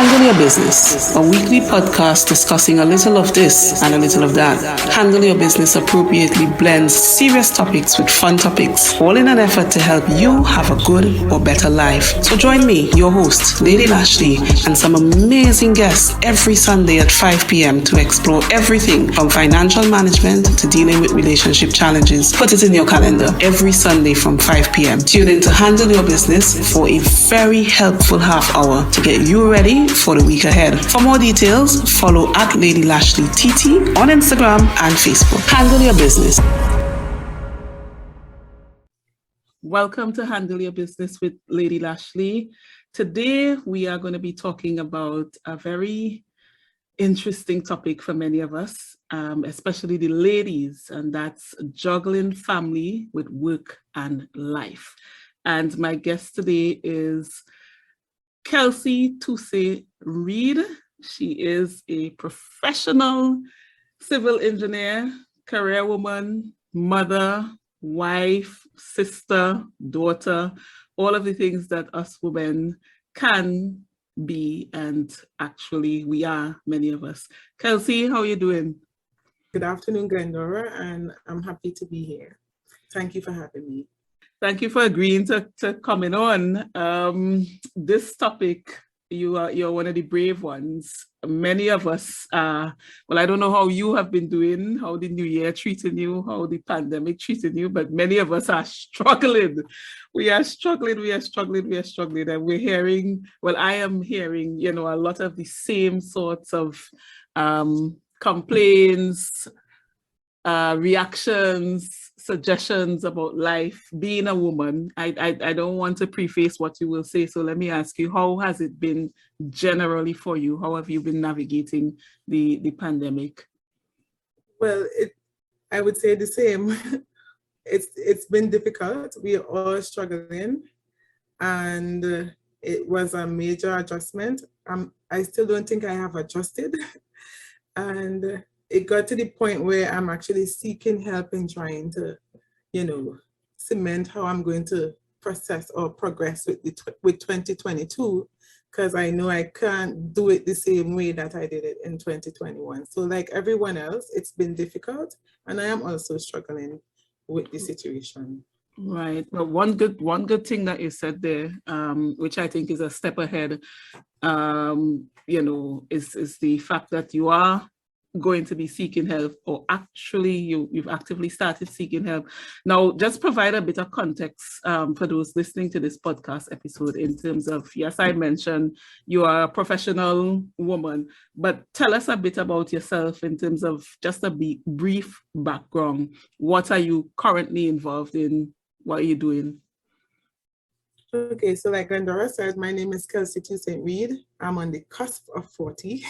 Handle Your Business, a weekly podcast discussing a little of this and a little of that. Handle Your Business appropriately blends serious topics with fun topics, all in an effort to help you have a good or better life. So join me, your host, Lady Lashley, and some amazing guests every Sunday at 5 p.m. to explore everything from financial management to dealing with relationship challenges. Put it in your calendar every Sunday from 5 p.m. Tune in to Handle Your Business for a very helpful half hour to get you ready for the week ahead. For more details, follow at Lady Lashley TT on Instagram and Facebook. Handle Your Business. Welcome to Handle Your Business with Lady Lashley. Today, we are going to be talking about a very interesting topic for many of us, especially the ladies, and that's juggling family with work and life. And my guest today is Kelsey Toussaint-Reid. She is a professional civil engineer, career woman, mother, wife, sister, daughter, all of the things that us women can be, and actually we are, many of us. Kelsey, how are you doing? Good afternoon, Glendora, and I'm happy to be here. Thank you for having me. Thank you for agreeing to coming on. This topic, you're one of the brave ones. Many of us, well, I don't know how you have been doing, how the new year treating you, how the pandemic treating you, but many of us are struggling. We are struggling, and we're hearing, well, I am hearing, a lot of the same sorts of complaints, reactions, suggestions about life, being a woman. I don't want to preface what you will say, so let me ask you, how has it been generally for you? How have you been navigating the pandemic? Well, I would say the same. It's been difficult. We are all struggling, and it was a major adjustment. I still don't think I have adjusted, and it got to the point where I'm actually seeking help in trying to, cement how I'm going to process or progress with 2022, because I know I can't do it the same way that I did it in 2021. So like everyone else, it's been difficult, and I am also struggling with the situation. Right. Well, one good thing that you said there, which I think is a step ahead, is the fact that you are going to be seeking help, or actually you've actively started seeking help. Now, just provide a bit of context for those listening to this podcast episode in terms of, yes, I mentioned you are a professional woman, but tell us a bit about yourself in terms of just a brief background. What are you currently involved in? What are you doing? Okay, so like Glendora said, my name is Kelsey Toussaint-Reid. I'm on the cusp of 40.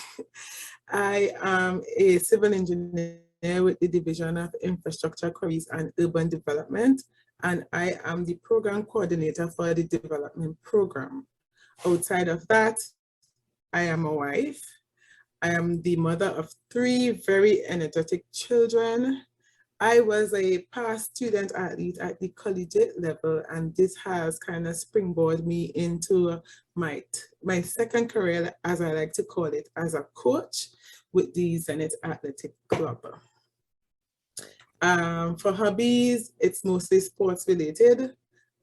I am a civil engineer with the Division of Infrastructure, Quarries and Urban Development, and I am the program coordinator for the development program. Outside of that, I am a wife. I am the mother of 3 very energetic children. I was a past student athlete at the collegiate level, and this has kind of springboarded me into my second career, as I like to call it, as a coach with the Zenith Athletic Club. For hobbies, it's mostly sports related.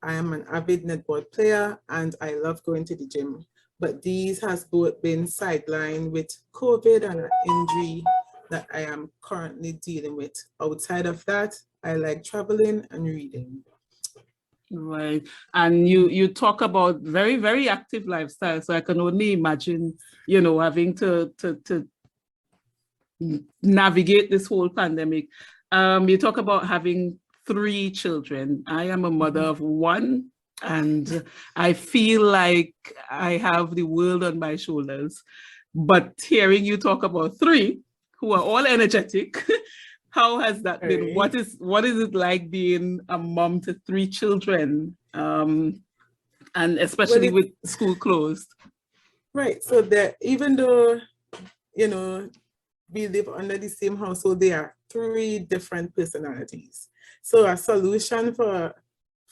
I am an avid netball player, and I love going to the gym, but these has both been sidelined with COVID and an injury that I am currently dealing with. Outside of that, I like traveling and reading. Right. And you talk about very, very active lifestyle. So I can only imagine, having to navigate this whole pandemic. You talk about having 3 children. I am a mother of 1, and I feel like I have the world on my shoulders. But hearing you talk about 3, who are all energetic, how has that been? What is it like being a mom to 3 children, and especially with school closed? Right. So that even though we live under the same household, there are 3 different personalities. So a solution for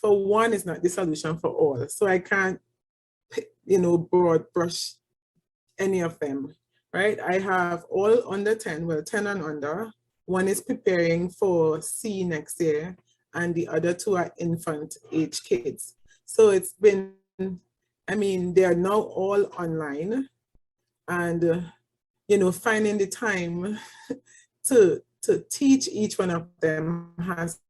one is not the solution for all. So I can't, broad brush any of them, right? I have all under 10, well, 10 and under. One is preparing for C next year, and the other two are infant age kids. So it's been, I mean, they are now all online, and finding the time to teach each one of them has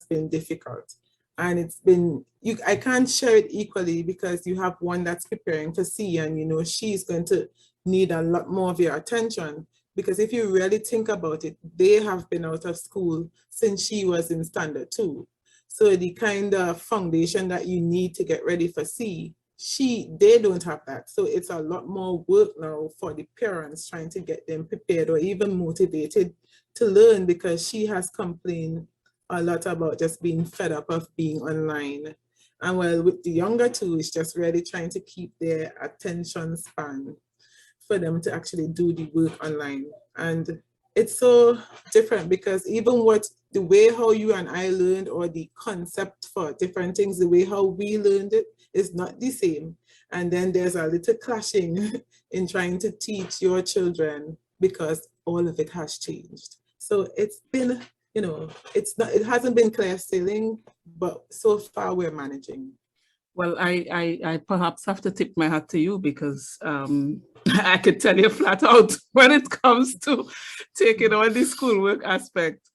been difficult. And it's been, I can't share it equally because you have one that's preparing for C, and she's going to need a lot more of your attention. Because if you really think about it, they have been out of school since she was in standard 2. So the kind of foundation that you need to get ready for C, they don't have that. So it's a lot more work now for the parents trying to get them prepared or even motivated to learn, because she has complained a lot about just being fed up of being online. And well, with the younger two, it's just really trying to keep their attention span for them to actually do the work online. And it's so different because even the way how you and I learned, or the concept for different things, the way how we learned it is not the same. And then there's a little clashing in trying to teach your children because all of it has changed. So it's been, it hasn't been clear sailing, but so far we're managing. Well, I perhaps have to tip my hat to you because I could tell you flat out when it comes to taking on the schoolwork aspect.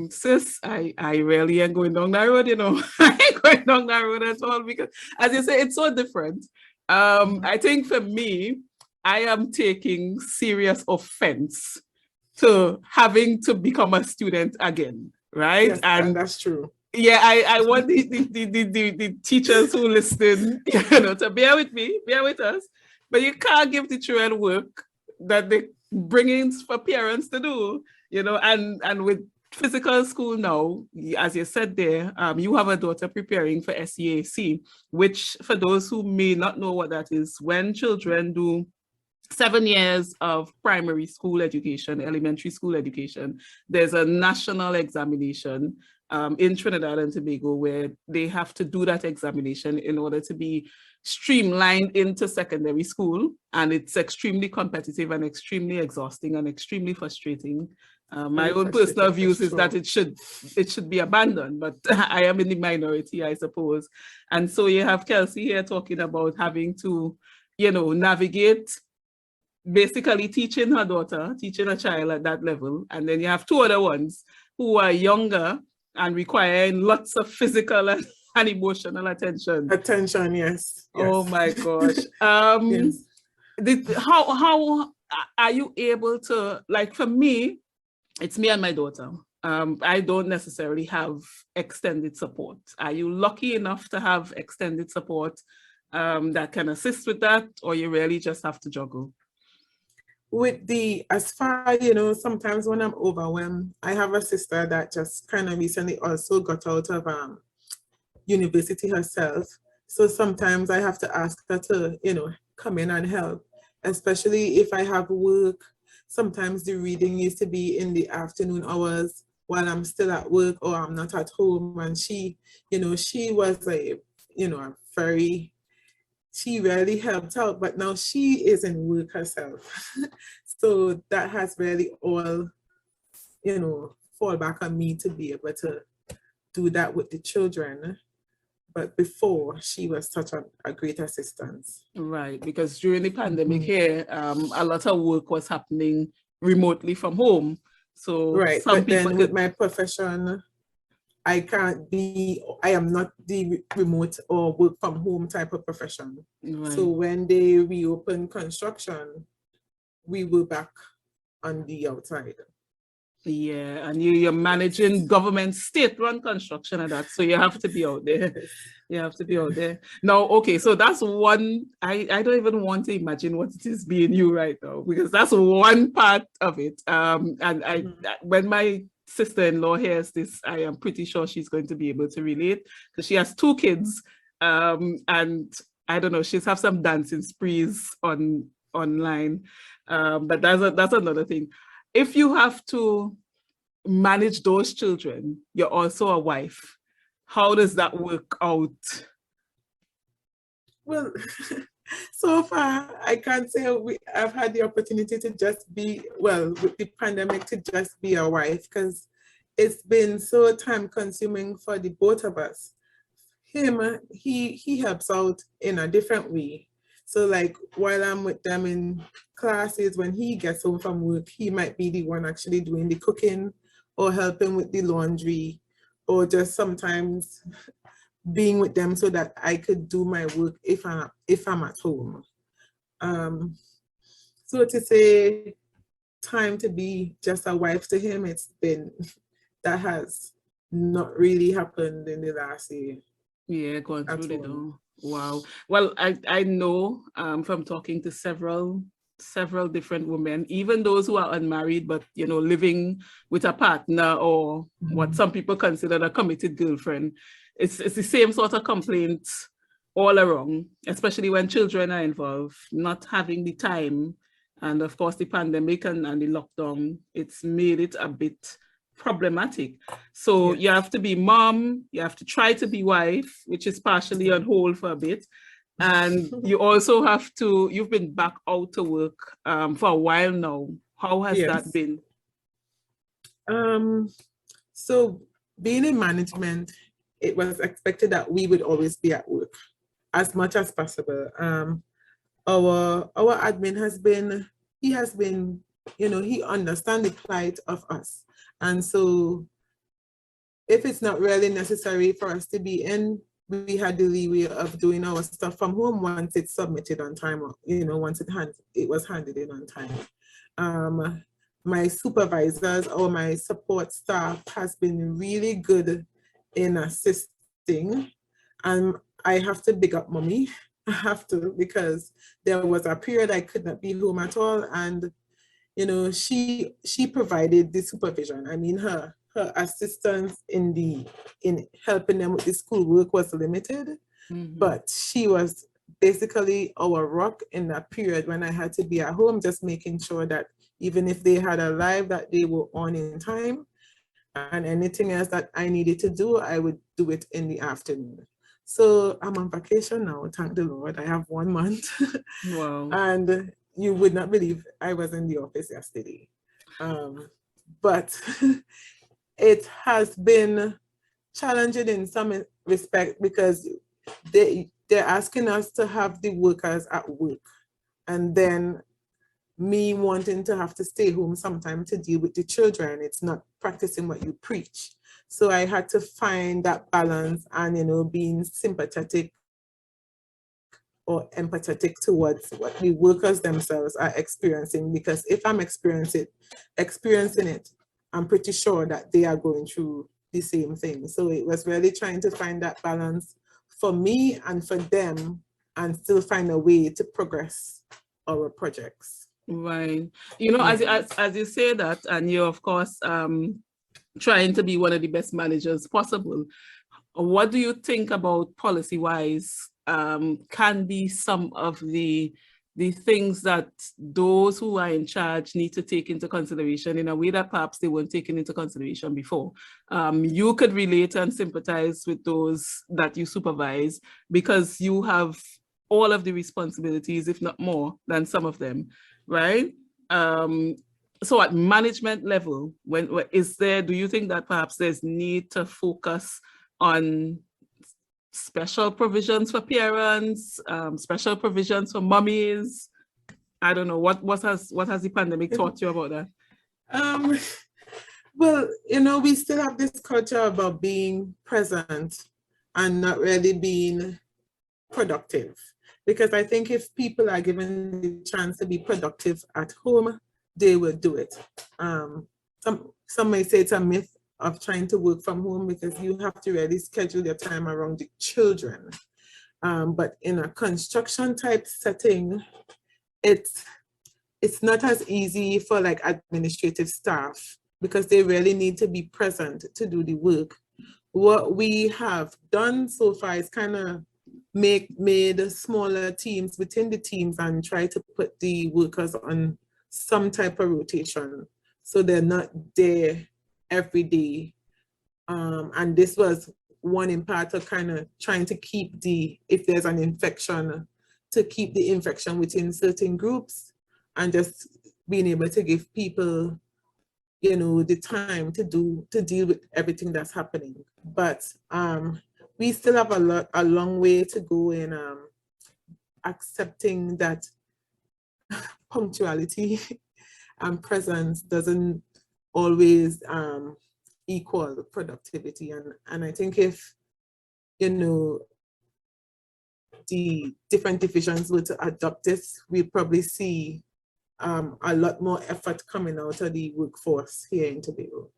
Sis, I really ain't going down that road, I ain't going down that road at all because, as you say, it's so different. I think for me, I am taking serious offense to having to become a student again, right? Yes, and that's true. Yeah, I want the teachers who listen, to bear with me, bear with us. But you can't give the children work that they bring in for parents to do, and with physical school now, as you said there, you have a daughter preparing for SEAC, which for those who may not know what that is, when children do 7 years of primary school education, elementary school education, there's a national examination in Trinidad and Tobago where they have to do that examination in order to be streamlined into secondary school. And it's extremely competitive and extremely exhausting and extremely frustrating. My own personal views is that it should be abandoned, but I am in the minority, I suppose. And so you have Kelsey here talking about having to, navigate, basically teaching her daughter, teaching a child at that level. And then you have two other ones who are younger and requiring lots of physical and emotional attention. Attention, yes. Oh my gosh. Yes. How are you able to, like for me, it's me and my daughter. I don't necessarily have extended support. Are you lucky enough to have extended support that can assist with that, or you really just have to juggle? As far, sometimes when I'm overwhelmed, I have a sister that just kind of recently also got out of university herself. So sometimes I have to ask her to, come in and help, especially if I have work. Sometimes the reading used to be in the afternoon hours while I'm still at work or I'm not at home. And she was she really helped out, but now she is in work herself. So that has really all, fall back on me to be able to do that with the children. But before, she was such a great assistance. Right, because during the pandemic here, a lot of work was happening remotely from home. So right, but then with my profession, I am not the remote or work from home type of profession. Right. So when they reopened construction, we were back on the outside. Yeah, and you're managing government state-run construction and that, so you have to be out there. You have to be out there. Now, okay, so that's one, I don't even want to imagine what it is being you right now, because that's one part of it. And when my sister-in-law hears this, I am pretty sure she's going to be able to relate, because she has 2 kids, and I don't know, she's have some dancing sprees online, but that's another thing. If you have to manage those children, you're also a wife. How does that work out? Well, So far, I can't say I've had the opportunity to just be, well, with the pandemic, to just be a wife, because it's been so time consuming for the both of us. Him, he helps out in a different way. So like while I'm with them in classes, when he gets home from work, he might be the one actually doing the cooking or helping with the laundry, or just sometimes being with them so that I could do my work if I'm at home. So to say time to be just a wife to him, that has not really happened in the last year. Yeah, going through the door. Wow. Well, I know from talking to several different women, even those who are unmarried, but living with a partner, or what some people consider a committed girlfriend, it's the same sort of complaints all around, especially when children are involved, not having the time. And of course, the pandemic and the lockdown, it's made it a bit problematic. So Yes. you have to be mom, you have to try to be wife, which is partially on hold for a bit. And you also have to, you've been back out to work for a while now. How has that been? So being in management, it was expected that we would always be at work as much as possible. Our admin he understands the plight of us. And so if it's not really necessary for us to be in, we had the leeway of doing our stuff from home once it's submitted on time, or, once it was handed in on time. My supervisors or my support staff has been really good in assisting. And I have to big up mommy. I have to, because there was a period I could not be home at all. And, she provided the supervision. I mean, her assistance in helping them with the schoolwork was limited, but she was basically our rock in that period when I had to be at home, just making sure that even if they had a live, that they were on in time, and anything else that I needed to do, I would do it in the afternoon. So I'm on vacation now, thank the Lord. I have 1 month. Wow. And you would not believe I was in the office yesterday. But it has been challenging in some respect, because they're asking us to have the workers at work, and then me wanting to have to stay home sometime to deal with the children. It's not practicing what you preach. So I had to find that balance, and being sympathetic or empathetic towards what the workers themselves are experiencing, because if I'm experiencing it, I'm pretty sure that they are going through the same thing. So it was really trying to find that balance for me and for them, and still find a way to progress our projects. Right. As you say that, and you're of course trying to be one of the best managers possible, what do you think about policy-wise can be some of the things that those who are in charge need to take into consideration in a way that perhaps they weren't taken into consideration before? You could relate and sympathize with those that you supervise, because you have all of the responsibilities, if not more than some of them, right? So at management level, do you think that perhaps there's need to focus on special provisions for parents, special provisions for mummies? I don't know, what has the pandemic taught you about that? Well, we still have this culture about being present and not really being productive. Because I think if people are given the chance to be productive at home, they will do it. Some may say it's a myth of trying to work from home, because you have to really schedule your time around the children. But in a construction type setting, it's not as easy for like administrative staff, because they really need to be present to do the work. What we have done so far is kind of made smaller teams within the teams, and try to put the workers on some type of rotation, so they're not there every day. And this was one in part of kind of trying to keep if there's an infection, to keep the infection within certain groups and just being able to give people, you know, the time to deal with everything that's happening. But we still have a long way to go in accepting that punctuality and presence doesn't always equal productivity. And I think if, you know, the different divisions were to adopt this, we'll probably see a lot more effort coming out of the workforce here in Tobago.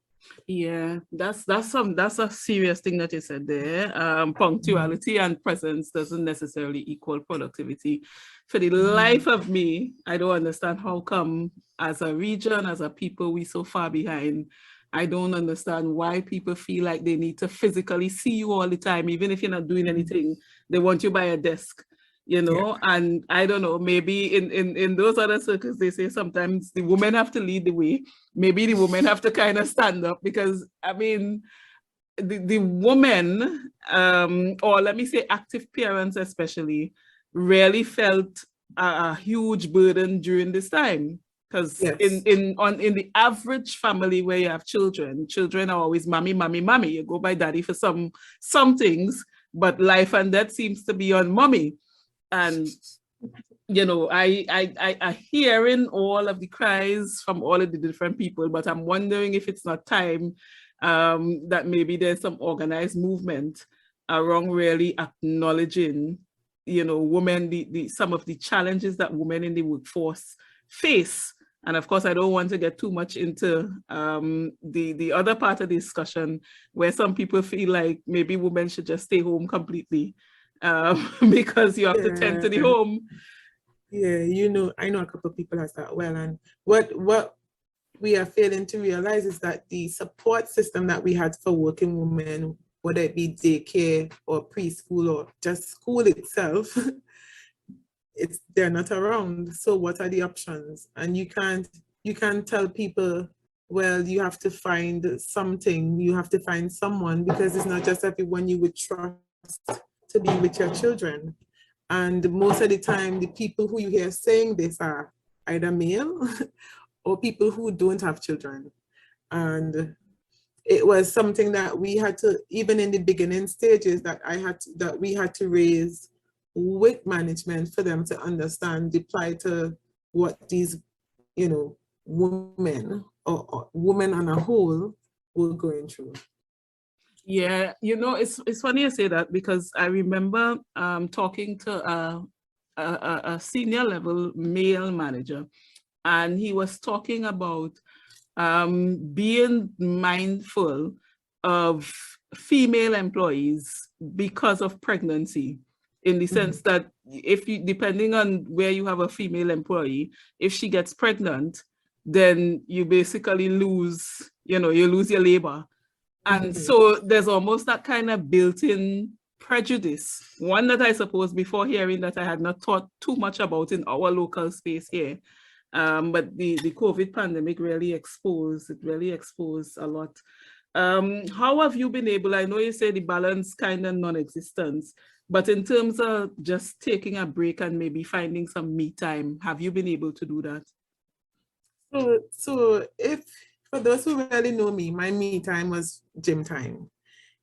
Yeah, that's a serious thing that you said there. Punctuality and presence doesn't necessarily equal productivity. For the life of me, I don't understand how come as a region, as a people, we so far behind. I don't understand why people feel like they need to physically see you all the time, even if you're not doing anything. They want you by a desk, you know. Yeah. And I don't know, maybe in those other circles, they say sometimes the women have to lead the way. Maybe the women have to kind of stand up, because I mean, the women, or let me say active parents especially, really felt a huge burden during this time. Because yes. in the average family where you have children are always mommy, mommy, mommy. You go by daddy for some things, but life and death seems to be on mommy. And you know, I hearing all of the cries from all of the different people, but I'm wondering if it's not time that maybe there's some organized movement around really acknowledging, you know, women, some of the challenges that women in the workforce face. And of course, I don't want to get too much into the other part of the discussion where some people feel like maybe women should just stay home completely because you have to tend to the home. Yeah, you know, I know a couple of people as that well. And what we are failing to realize is that the support system that we had for working women, whether it be daycare or preschool or just school itself, they're not around. So what are the options? And you can't tell people, well, you have to find something, you have to find someone, because it's not just everyone you would trust to be with your children. And most of the time, the people who you hear saying this are either male or people who don't have children. And it was something that we had to, even in the beginning stages, that we had to raise with management for them to understand the plight of what these, you know, women or women on a whole were going through. Yeah, you know, it's funny you say that, because I remember talking to a senior level male manager, and he was talking about being mindful of female employees because of pregnancy, in the sense that if you, depending on where you have a female employee, if she gets pregnant, then you basically lose, you know, you lose your labor. And so there's almost that kind of built-in prejudice, one that I suppose before hearing that I had not thought too much about in our local space here. But the COVID pandemic really exposed a lot. How have you been able, I know you say the balance kind of non-existent, but in terms of just taking a break and maybe finding some me time, have you been able to do that? So if, for those who really know me, my me time was gym time.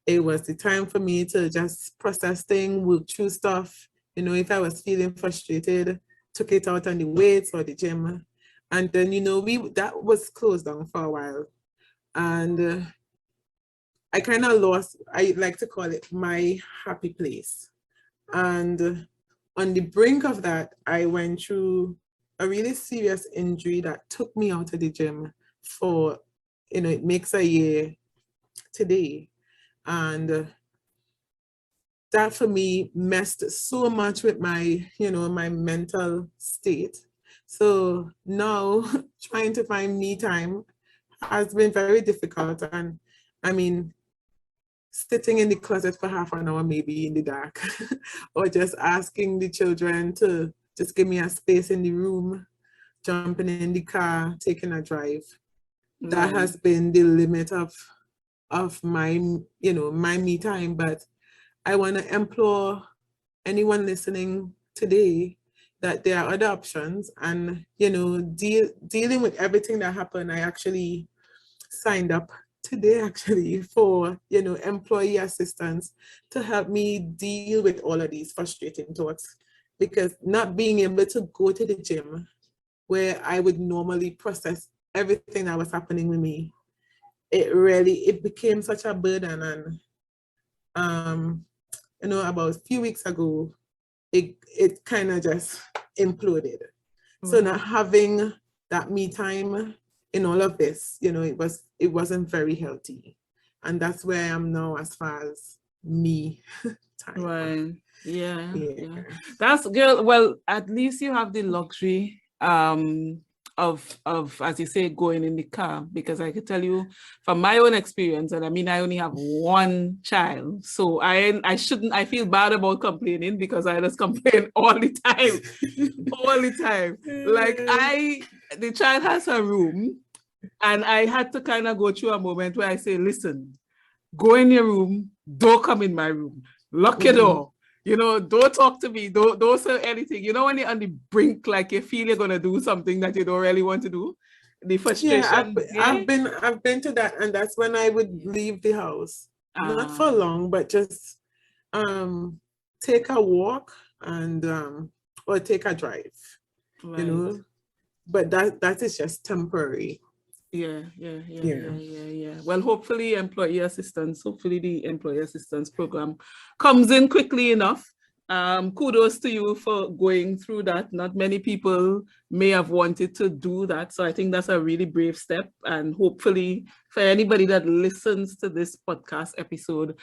It was the time for me to just process things, work through stuff. You know, if I was feeling frustrated, took it out on the weights or the gym. And then, you know, that was closed down for a while. And I kind of lost, I like to call it my happy place. And on the brink of that, I went through a really serious injury that took me out of the gym for, you know, it makes a year today. And that for me messed so much with my, you know, my mental state. So now trying to find me time has been very difficult. And I mean, sitting in the closet for half an hour, maybe in the dark, or just asking the children to just give me a space in the room, jumping in the car, taking a drive. That has been the limit of my, you know, my me time. But I want to implore anyone listening today that there are other options. And, you know, dealing with everything that happened, I actually signed up today actually for, you know, employee assistance to help me deal with all of these frustrating thoughts. Because not being able to go to the gym where I would normally process everything that was happening with me, it became such a burden. And you know, about a few weeks ago, it kind of just imploded. So not having that me time in all of this, you know, it wasn't very healthy. And that's where I am now as far as me time. Right. Yeah. That's good. Well, at least you have the luxury of as you say, going in the car, because I could tell you from my own experience, and I mean I only have one child, so I feel bad about complaining, because I just complain all the time. All the time. Like the child has her room, and I had to kind of go through a moment where I say, listen, go in your room, don't come in my room, lock your door. You know, don't talk to me, don't say anything. You know, when you're on the brink, like you feel you're gonna do something that you don't really want to do, the frustration. I've been to that, and that's when I would leave the house, not for long, but just take a walk and or take a drive, you know. But that is just temporary. Yeah. Well, hopefully the employee assistance program comes in quickly enough. Kudos to you for going through that. Not many people may have wanted to do that, so I think that's a really brave step. And hopefully for anybody that listens to this podcast episode,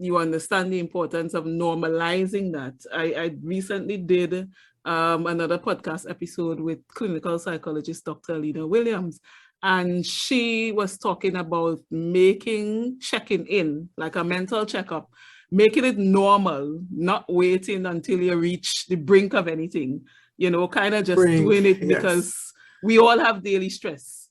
you understand the importance of normalizing that. I recently did another podcast episode with clinical psychologist Dr. Alina Williams, and she was talking about checking in, like a mental checkup, making it normal, not waiting until you reach the brink of anything, you know, kind of just doing it because we all have daily stress.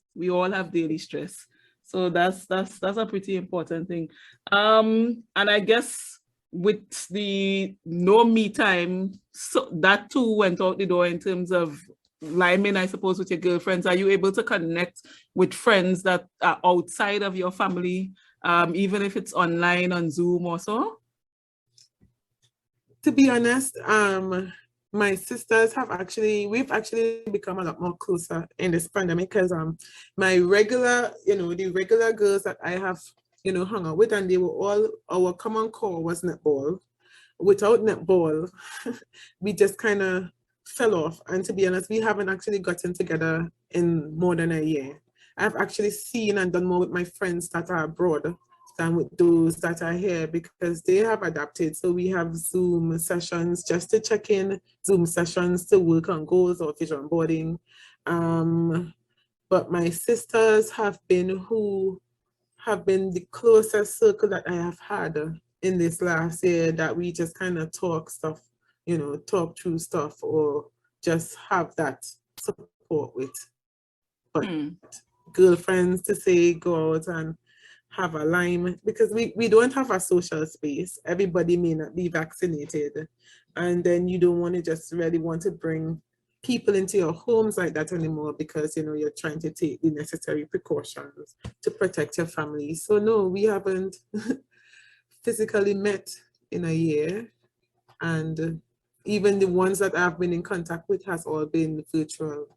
So that's a pretty important thing. And I guess with the no me time, so that too went out the door in terms of liming, I suppose, with your girlfriends. Are you able to connect with friends that are outside of your family, even if it's online on Zoom or so? To be honest, my sisters we've actually become a lot more closer in this pandemic, because my regular, you know, the regular girls that I have, you know, hung out with, and they were all, our common core was netball. Without netball, we just kind of fell off. And to be honest, we haven't actually gotten together in more than a year. I've actually seen and done more with my friends that are abroad than with those that are here, because they have adapted. So we have Zoom sessions just to check in, Zoom sessions to work on goals or vision boarding. But my sisters have been the closest circle that I have had in this last year, that we just kind of talk through stuff, or just have that support with. But girlfriends to say go out and have a lime, because we don't have a social space. Everybody may not be vaccinated, and then you don't want to just really want to bring people into your homes like that anymore, because you know you're trying to take the necessary precautions to protect your family. So no, we haven't physically met in a year, and even the ones that I've been in contact with has all been virtual.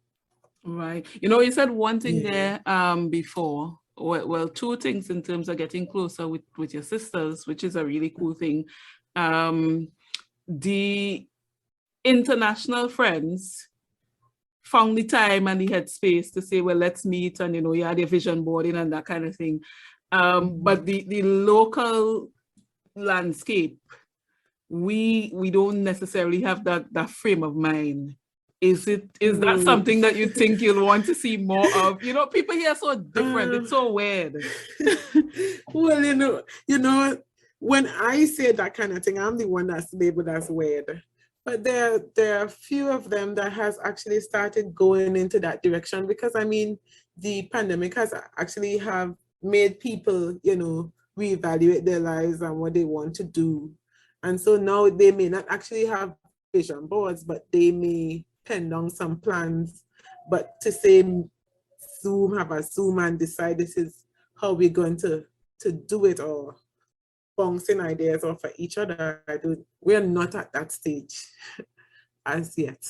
Right. You know, you said one thing there before. Well, two things in terms of getting closer with your sisters, which is a really cool thing. The international friends found the time and the headspace to say, well, let's meet, and you know, you had your vision boarding and that kind of thing. But the local landscape, we don't necessarily have that frame of mind. Is that something that you think you'll want to see more of? You know, people here are so different. It's so weird. Well, you know, when I say that kind of thing, I'm the one that's labeled as weird. But there are a few of them that has actually started going into that direction, because I mean, the pandemic has actually have made people, you know, reevaluate their lives and what they want to do. And so now they may not actually have vision boards, but they may pen down some plans. But to say have a Zoom and decide this is how we're going to do it, or bouncing ideas off of each other, we're not at that stage as yet.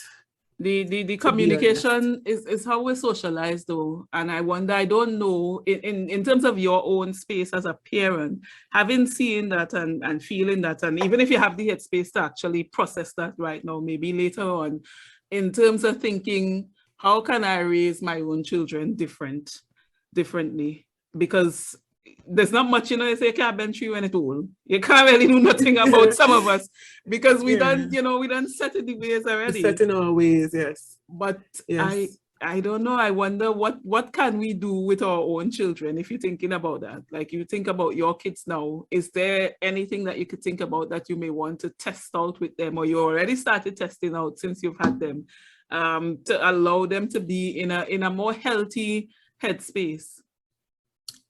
The communication is how we socialize though. And I wonder, I don't know, in terms of your own space as a parent, having seen that and feeling that, and even if you have the headspace to actually process that right now, maybe later on, in terms of thinking, how can I raise my own children differently? Because there's not much, you say you can't bend tree when it's old. You can't really do nothing about some of us because we done set in the ways already. Set in our ways, yes. But yes. I don't know. I wonder what can we do with our own children if you're thinking about that? Like you think about your kids now, is there anything that you could think about that you may want to test out with them, or you already started testing out since you've had them, to allow them to be in a more healthy headspace?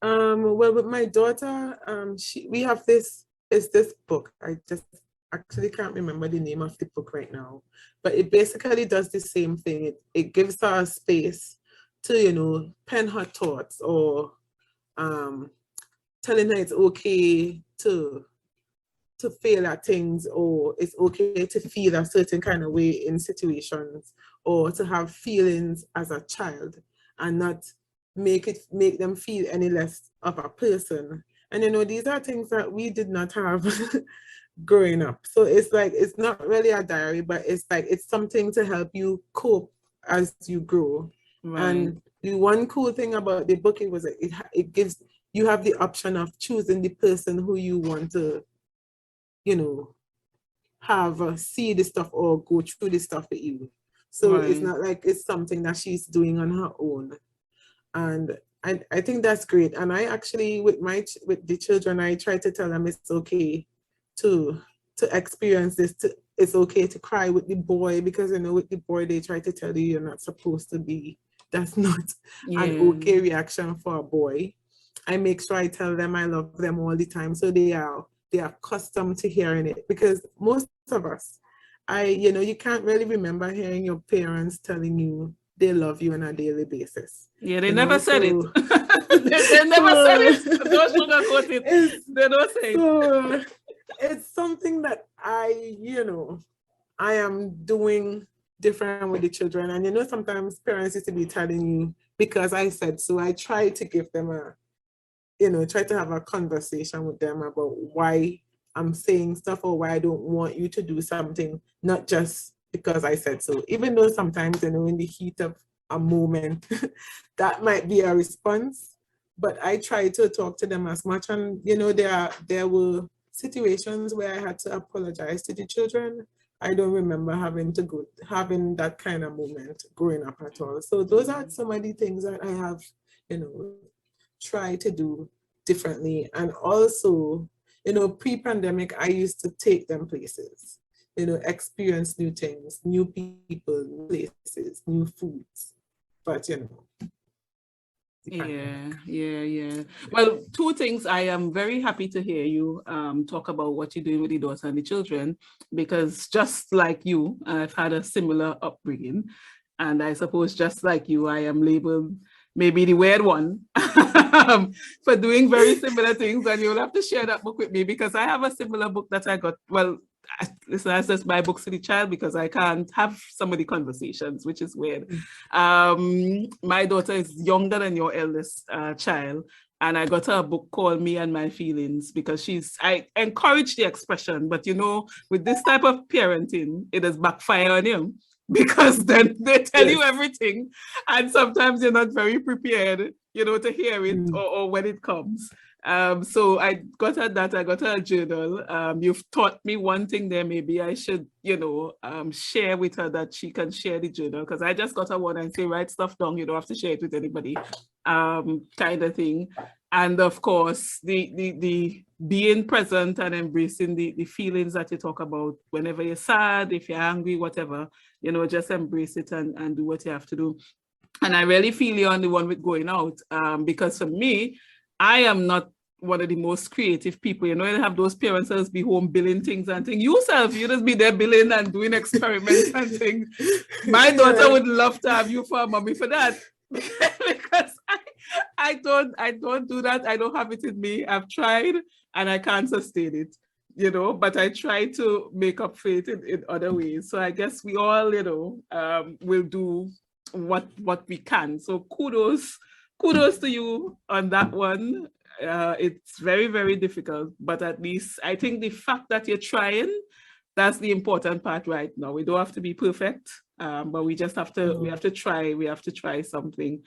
Well, with my daughter, we have this book. I just actually can't remember the name of the book right now, but it basically does the same thing. It gives her a space to, pen her thoughts, or telling her it's okay to fail at things, or it's okay to feel a certain kind of way in situations, or to have feelings as a child and not make them feel any less of a person. And these are things that we did not have growing up. So it's like, it's not really a diary, but it's like, it's something to help you cope as you grow. Right. And the one cool thing about the book, it gives you have the option of choosing the person who you want to have see the stuff or go through the stuff with you. So right. It's not like it's something that she's doing on her own. And I think that's great. And I actually, with the children, I try to tell them it's okay to experience this. It's okay to cry with the boy, because with the boy they try to tell you you're not supposed to be. That's not an okay reaction for a boy. I make sure I tell them I love them all the time, so they are accustomed to hearing it. Because most of us, you can't really remember hearing your parents telling you they love you on a daily basis. Yeah, they never said it. they never said it. Don't sugarcoat it. They don't say it. It's something that I am doing different with the children. And sometimes parents used to be telling you, because I said so, I try to give them try to have a conversation with them about why I'm saying stuff, or why I don't want you to do something, not just because I said so. Even though sometimes, in the heat of a moment, that might be a response, but I try to talk to them as much. And, there were situations where I had to apologize to the children. I don't remember having that kind of moment growing up at all. So those are some of the things that I have, tried to do differently. And also, pre-pandemic, I used to take them places, experience new things, new people, new places, new foods. But, Yeah. Well, two things. I am very happy to hear you talk about what you're doing with the daughter and the children, because just like you, I've had a similar upbringing. And I suppose just like you, I am labeled maybe the weird one for doing very similar things. And you'll have to share that book with me, because I have a similar book that I got. Well, listen, I just buy books to the child because I can't have some of the conversations, which is weird. My daughter is younger than your eldest child, and I got her a book called Me and My Feelings, because I encourage the expression, but with this type of parenting, it has backfired on him, because then they tell you everything, and sometimes you're not very prepared, to hear it or when it comes. So I got her that. I got her a journal. You've taught me one thing there. Maybe I should, share with her that she can share the journal, because I just got her one and say, write stuff down. You don't have to share it with anybody, kind of thing. And of course, the being present and embracing the feelings that you talk about. Whenever you're sad, if you're angry, whatever, just embrace it and do what you have to do. And I really feel you're on the one with going out, because for me, I am not one of the most creative people. You know, you have those parents that be home billing things and things. Yourself, you just be there billing and doing experiments and things. My daughter would love to have you for a mommy for that. Because I don't do that. I don't have it in me. I've tried and I can't sustain it, you know, but I try to make up for it in other ways. So I guess we all, you know, will do what we can. So kudos to you on that one. It's very, very difficult, but at least I think the fact that you're trying, that's the important part right now. We don't have to be perfect, but we just have to, we have to try something.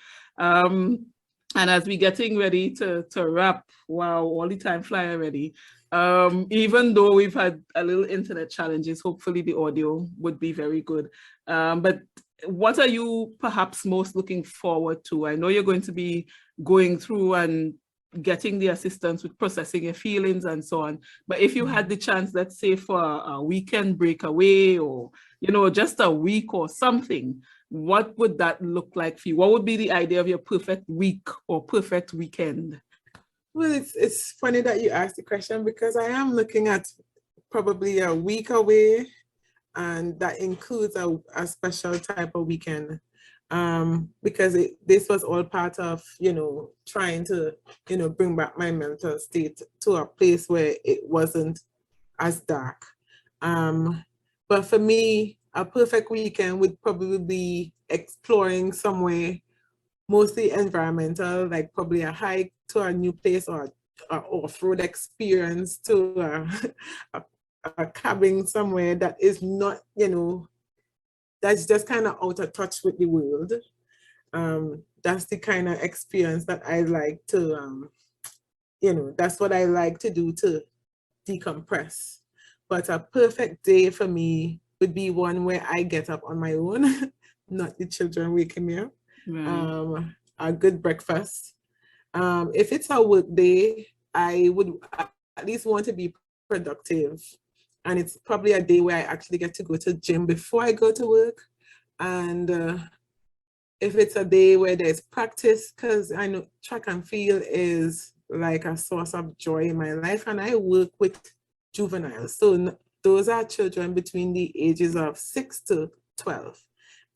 And as we're getting ready to wrap, wow, all the time fly already. Even though we've had a little internet challenges, hopefully the audio would be very good. But what are you perhaps most looking forward to? I know you're going to be going through and getting the assistance with processing your feelings and so on. But if you had the chance, let's say for a weekend breakaway or, you know, just a week or something, what would that look like for you? What would be the idea of your perfect week or perfect weekend? Well, it's funny that you asked the question because I am looking at probably a week away, and that includes a special type of weekend. Because this was all part of, you know, trying to, you know, bring back my mental state to a place where it wasn't as dark. But for me, a perfect weekend would probably be exploring somewhere, mostly environmental, like probably a hike to a new place or an off-road experience to a cabin somewhere that is not, you know, that's just kind of out of touch with the world. That's the kind of experience that I like to, you know, that's what I like to do to decompress. But a perfect day for me would be one where I get up on my own, not the children waking me up. Right. A good breakfast. If it's a work day, I would at least want to be productive. And it's probably a day where I actually get to go to the gym before I go to work. And if it's a day where there's practice, because I know track and field is like a source of joy in my life, and I work with juveniles. So those are children between the ages of 6 to 12.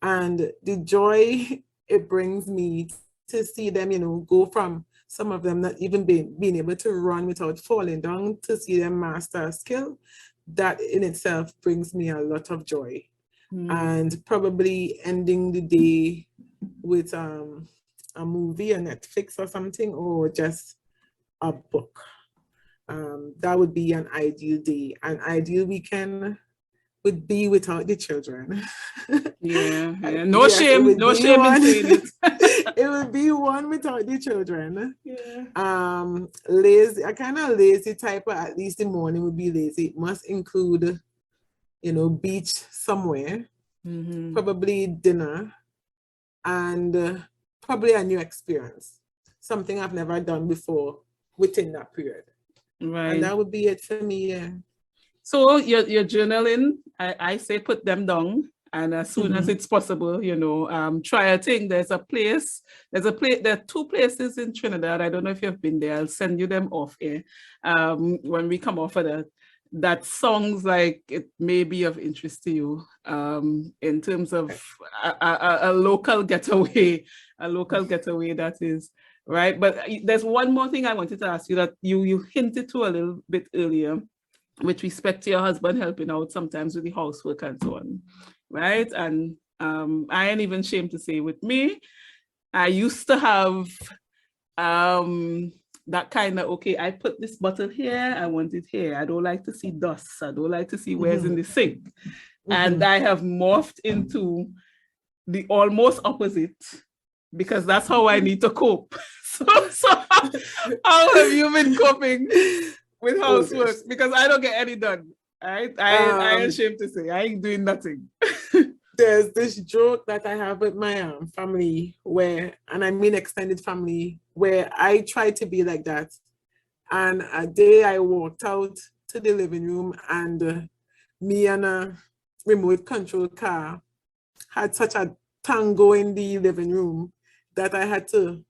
And the joy it brings me to see them, you know, go from some of them not even being able to run without falling down to see them master a skill, that in itself brings me a lot of joy. And probably ending the day with a movie on Netflix or something, or just a book. That would be an ideal day. An ideal weekend would be without the children. Yeah. No shame in saying it. It would be one without the children. Yeah. Lazy, a kind of lazy type, but at least the morning would be lazy. It must include, you know, beach somewhere, probably dinner, and probably a new experience, something I've never done before within that period. Right. And that would be it for me. Yeah. So you're journaling. I say put them down, and as soon as it's possible, you know, try a thing. There are 2 places in Trinidad. I don't know if you've been there. I'll send you them off air when we come off of that songs like it may be of interest to you in terms of a local getaway, that is, right? But there's one more thing I wanted to ask you that you hinted to a little bit earlier, with respect to your husband helping out sometimes with the housework and so on, right? And I ain't even ashamed to say, with me, I used to have that kind of, okay, I put this bottle here, I want it here. I don't like to see dust. I don't like to see where's in the sink. And I have morphed into the almost opposite, because that's how I need to cope. So how have you been coping with housework? Because I don't get any done. I ain't ashamed to say I ain't doing nothing. There's this joke that I have with my family, where, and I mean extended family, where I try to be like that. And a day I walked out to the living room, and me and a remote control car had such a tango in the living room that I had to,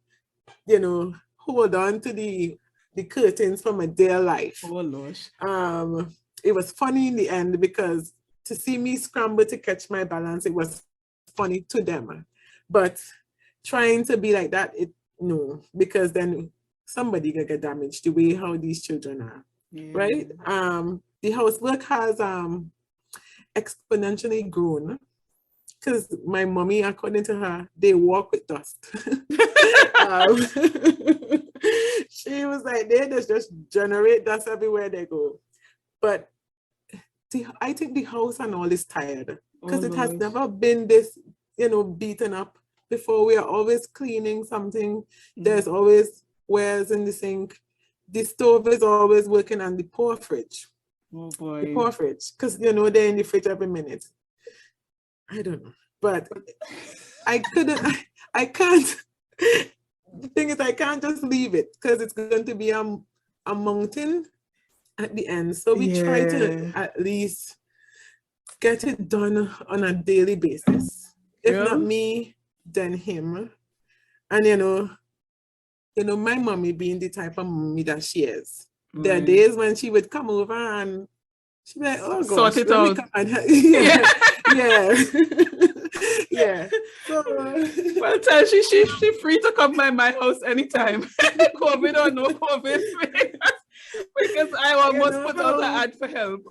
you know, hold on to the the curtains for my dear life. Oh, gosh. It was funny in the end because to see me scramble to catch my balance, it was funny to them. But trying to be like that, no, because then somebody gonna get damaged the way how these children are, right? The housework has exponentially grown because my mommy, according to her, they walk with dust. She was like, they just generate dust everywhere they go. But I think the house and all is tired because it has never been this, beaten up before. We are always cleaning something. There's always wares in the sink. The stove is always working, and the poor fridge. Oh boy. The poor fridge, because they're in the fridge every minute. I don't know, but I can't. The thing is, I can't just leave it because it's going to be a mountain at the end. So we try to at least get it done on a daily basis. If not me, then him. And my mommy being the type of mommy that she is. There are days when she would come over and she'd be like, oh gosh, sort it out. Yeah. Yeah. So, well, tell she's free to come by my house anytime. COVID or no COVID. Because I almost put out an ad for help.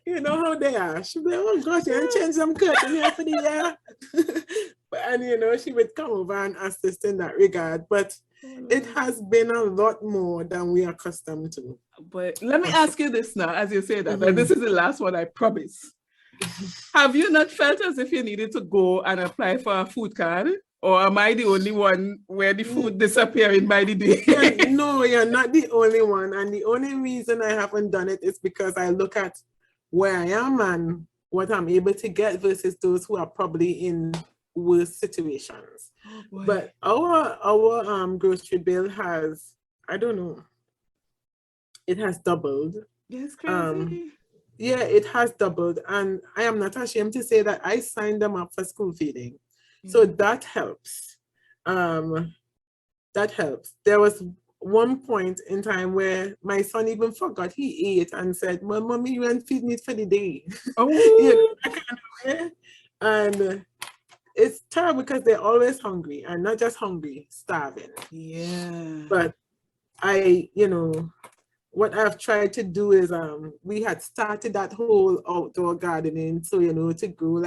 You know how they are. She'd be like, oh gosh, you ain't changed some curtain here for the year. And she would come over and assist in that regard. But it has been a lot more than we are accustomed to. But let me ask you this now, as you say that, and this is the last one, I promise. Have you not felt as if you needed to go and apply for a food card? Or am I the only one where the food disappearing by the day? No, you're not the only one. And the only reason I haven't done it is because I look at where I am and what I'm able to get versus those who are probably in worse situations. Oh, but our grocery bill has, I don't know, it has doubled. Yes, crazy. Yeah, it has doubled. And I am not ashamed to say that I signed them up for school feeding. So that helps. That helps. There was one point in time where my son even forgot he ate and said, well, mommy, you won't feed me for the day. Oh. And it's terrible because they're always hungry, and not just hungry, starving. Yeah. But what I've tried to do is we had started that whole outdoor gardening. So, to grow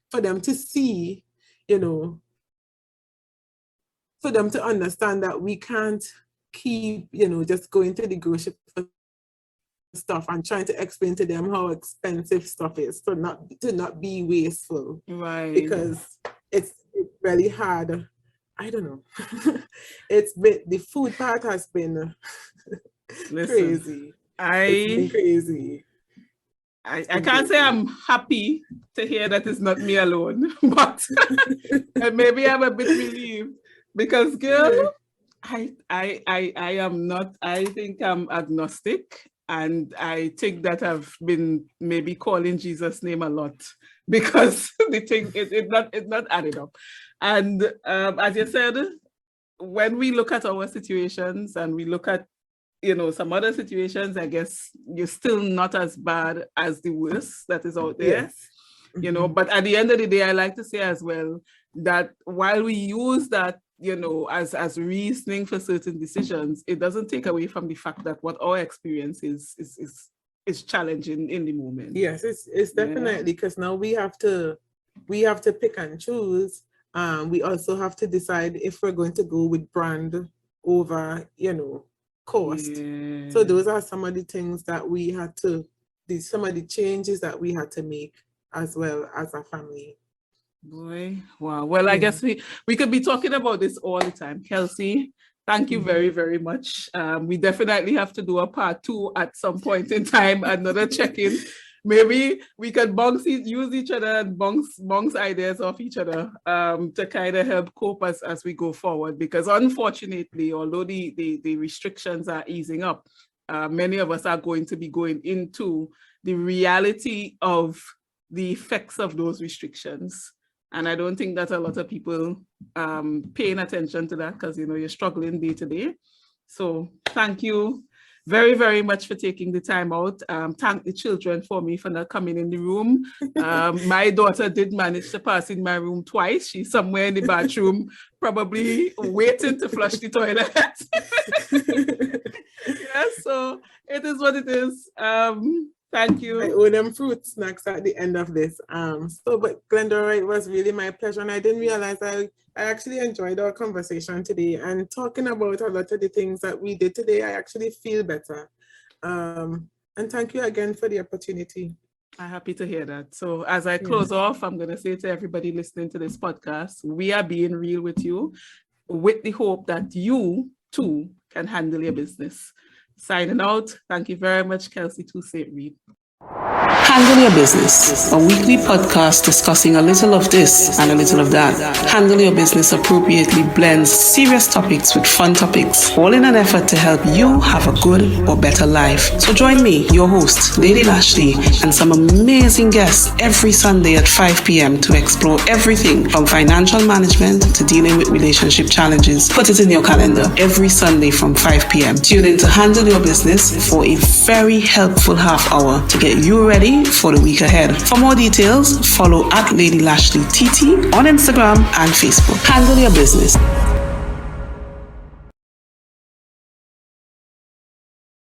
for them to see, for them to understand that we can't keep, just going to the grocery for stuff and trying to explain to them how expensive stuff is, to not be wasteful. Right. Because it's really hard. I don't know. It's been, the food part has been crazy. It's been crazy. I can't say I'm happy to hear that it's not me alone, but maybe I'm a bit relieved because, girl, I am not. I think I'm agnostic, and I think that I've been maybe calling Jesus' name a lot because the thing it's not adding up. And as you said, when we look at our situations and we look at some other situations, I guess you're still not as bad as the worst that is out there. Yes. But at the end of the day, I like to say as well that while we use that, as reasoning for certain decisions, it doesn't take away from the fact that what our experience is challenging in the moment. Yes, it's definitely, because now we have to pick and choose. We also have to decide if we're going to go with brand over, cost. Yeah. So those are some of the things that we had to, some of the changes that we had to make as well as a family. Boy, wow. Well, I guess we could be talking about this all the time. Kelsey, thank you very, very much. We definitely have to do a part 2 at some point in time, another check-in. Maybe we could use each other and bounce ideas off each other to kind of help cope as we go forward. Because unfortunately, although the restrictions are easing up, many of us are going to be going into the reality of the effects of those restrictions. And I don't think that a lot of people paying attention to that because, you're struggling day to day. So thank you very, very much for taking the time out. Thank the children for me for not coming in the room. My daughter did manage to pass in my room twice. She's somewhere in the bathroom, probably waiting to flush the toilet. Yes, so it is what it is. Thank you. I owe them fruit snacks at the end of this. But Glendora, it was really my pleasure. And I didn't realize I actually enjoyed our conversation today, and talking about a lot of the things that we did today. I actually feel better. And thank you again for the opportunity. I'm happy to hear that. So as I close off, I'm going to say to everybody listening to this podcast, we are being real with you with the hope that you too can handle your business. Signing out. Thank you very much, Kelsey Toussaint-Reid. Handle Your Business, a weekly podcast discussing a little of this and a little of that. Handle Your Business appropriately blends serious topics with fun topics, all in an effort to help you have a good or better life. So join me, your host, Lady Lashley, and some amazing guests every Sunday at 5 p.m. to explore everything from financial management to dealing with relationship challenges. Put it in your calendar every Sunday from 5 p.m. Tune in to Handle Your Business for a very helpful half hour to get you ready for the week ahead. For more details, follow at Lady Lashley TT on Instagram and Facebook. Handle Your Business.